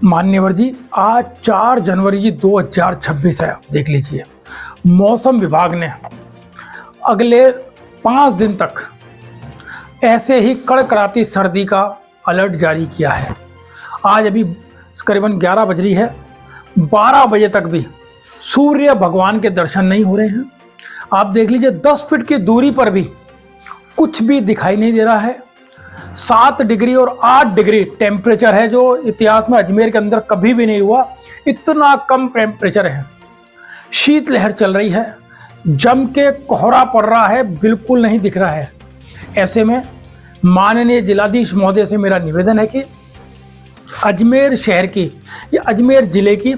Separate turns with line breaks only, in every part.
मान्यवर जी, आज 4 जनवरी जी 2026 है। देख लीजिए, मौसम विभाग ने अगले 5 दिन तक ऐसे ही कड़कड़ाती सर्दी का अलर्ट जारी किया है। आज अभी करीबन 11 बज रही है, 12 बजे तक भी सूर्य भगवान के दर्शन नहीं हो रहे हैं। आप देख लीजिए, 10 फीट की दूरी पर भी कुछ भी दिखाई नहीं दे रहा है। 7 डिग्री और 8 डिग्री टेम्परेचर है, जो इतिहास में अजमेर के अंदर कभी भी नहीं हुआ। इतना कम टेम्परेचर है। शीतलहर चल रही है, जम के कोहरा पड़ रहा है, बिल्कुल नहीं दिख रहा है। ऐसे में माननीय जिलाधीश महोदय से मेरा निवेदन है कि अजमेर शहर की या अजमेर जिले की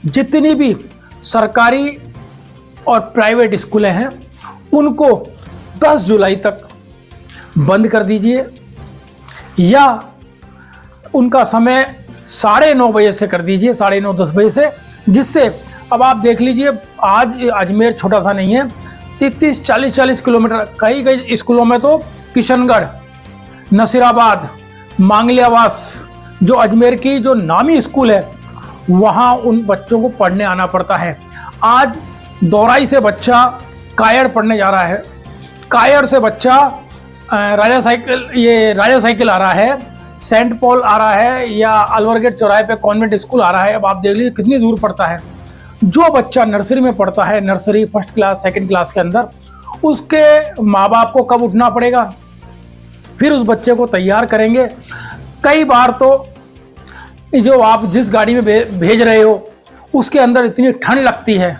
जितनी भी सरकारी और प्राइवेट स्कूलें हैं, उनको 10 जुलाई तक बंद कर दीजिए या उनका समय 9:30 बजे से कर दीजिए, 9:30-10 बजे से, जिससे अब आप देख लीजिए, आज अजमेर छोटा सा नहीं है। 30, 40 किलोमीटर, कई स्कूलों में तो किशनगढ़, नसीराबाद, मांगलियावास, जो अजमेर की जो नामी स्कूल है, वहाँ उन बच्चों को पढ़ने आना पड़ता है। आज दौराई से बच्चा कायर पढ़ने जा रहा है, कायर से बच्चा राजा साइकिल आ रहा है, सेंट पॉल आ रहा है, या अलवरगेट चौराहे पे कॉन्वेंट स्कूल आ रहा है। अब आप देख लीजिए कितनी दूर पड़ता है। जो बच्चा नर्सरी में पढ़ता है, nursery first class second class के अंदर, उसके माँ बाप को कब उठना पड़ेगा, फिर उस बच्चे को तैयार करेंगे। कई बार तो जो आप जिस गाड़ी में भेज रहे हो, उसके अंदर इतनी ठंड लगती है,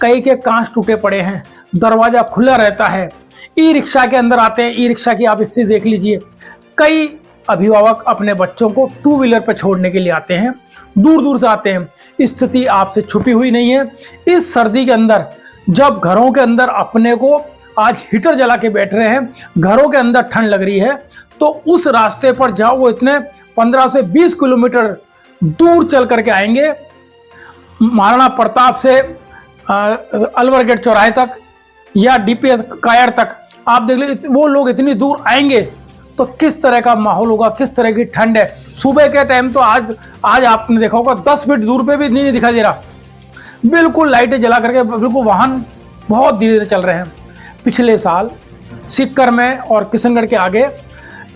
कई के कांच टूटे पड़े हैं, दरवाजा खुला रहता है। ई रिक्शा के अंदर आते हैं, ई रिक्शा की आप इससे देख लीजिए, कई अभिभावक अपने बच्चों को 2 व्हीलर पर छोड़ने के लिए आते हैं, दूर दूर से आते हैं। स्थिति आपसे छुपी हुई नहीं है। इस सर्दी के अंदर जब घरों के अंदर अपने को आज हीटर जला के बैठ रहे हैं, घरों के अंदर ठंड लग रही है, तो उस रास्ते पर जाओ, वो इतने 15 से 20 किलोमीटर दूर चल करके आएंगे, महाराणा प्रताप से अलवरगेट चौराहे तक या डीपीएस कायर तक। आप देख लीजिए, वो लोग इतनी दूर आएंगे तो किस तरह का माहौल होगा, किस तरह की ठंड है। सुबह के टाइम तो आज आपने देखा होगा, 10 फीट दूर पे भी नहीं दिखाई दे रहा, बिल्कुल लाइटें जला करके, बिल्कुल वाहन बहुत धीरे धीरे चल रहे हैं। पिछले साल सिक्कर में और किशनगढ़ के आगे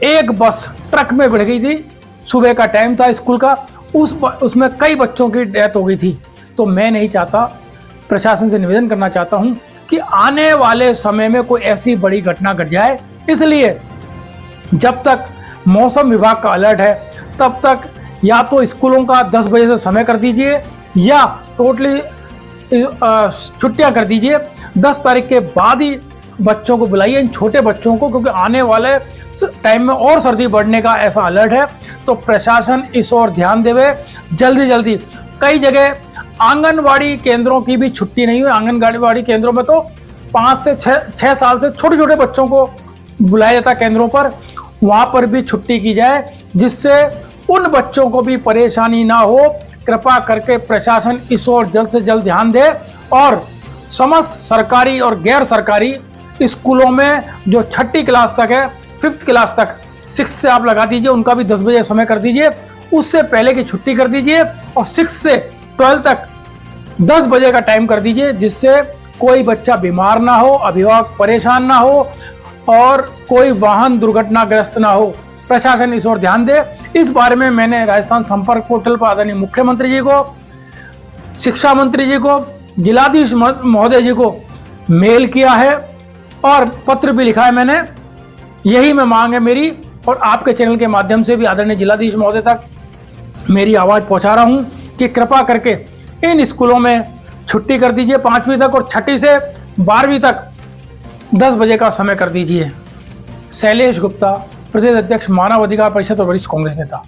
एक बस ट्रक में भिड़ गई थी, सुबह का टाइम था स्कूल का, उसमें कई बच्चों की डेथ हो गई थी। तो मैं नहीं चाहता, प्रशासन से निवेदन करना चाहता हूं कि आने वाले समय में कोई ऐसी बड़ी घटना घट जाए। इसलिए जब तक मौसम विभाग का अलर्ट है, तब तक या तो स्कूलों का 10 बजे से समय कर दीजिए या टोटली छुट्टियां कर दीजिए। 10 तारीख के बाद ही बच्चों को बुलाइए, इन छोटे बच्चों को, क्योंकि आने वाले टाइम में और सर्दी बढ़ने का ऐसा अलर्ट है। तो प्रशासन इस ओर ध्यान देवे जल्दी। कई जगह आंगनवाड़ी केंद्रों की भी छुट्टी नहीं हुई। आंगनवाड़ी केंद्रों में तो 5 से 6 साल से छोटे बच्चों को बुलाया जाता है केंद्रों पर, वहां पर भी छुट्टी की जाए, जिससे उन बच्चों को भी परेशानी ना हो। कृपा करके प्रशासन इस ओर जल्द से जल्द ध्यान दे और समस्त सरकारी और गैर सरकारी स्कूलों में जो 6ठी क्लास तक है, 5th क्लास तक, 6 से आप लगा दीजिए, उनका भी 10 बजे समय कर दीजिए, उससे पहले की छुट्टी कर दीजिए, और 6 से 12 तक 10 बजे का टाइम कर दीजिए, जिससे कोई बच्चा बीमार ना हो, अभिभावक परेशान ना हो और कोई वाहन दुर्घटनाग्रस्त ना हो। प्रशासन इस ओर ध्यान दे। इस बारे में मैंने राजस्थान संपर्क पोर्टल पर आदरणीय मुख्यमंत्री जी को, शिक्षा मंत्री जी को, जिलाधीश महोदय जी को मेल किया है और पत्र भी लिखा है मैंने। यही मैं मांग है मेरी, और आपके चैनल के माध्यम से भी आदरणीय जिलाधीश महोदय तक मेरी आवाज़ पहुंचा रहा हूं कि कृपा करके इन स्कूलों में छुट्टी कर दीजिए 5वीं तक, और 6ठी से 12वीं तक 10 बजे का समय कर दीजिए। शैलेश गुप्ता, प्रदेश अध्यक्ष मानव अधिकार परिषद और वरिष्ठ कांग्रेस नेता।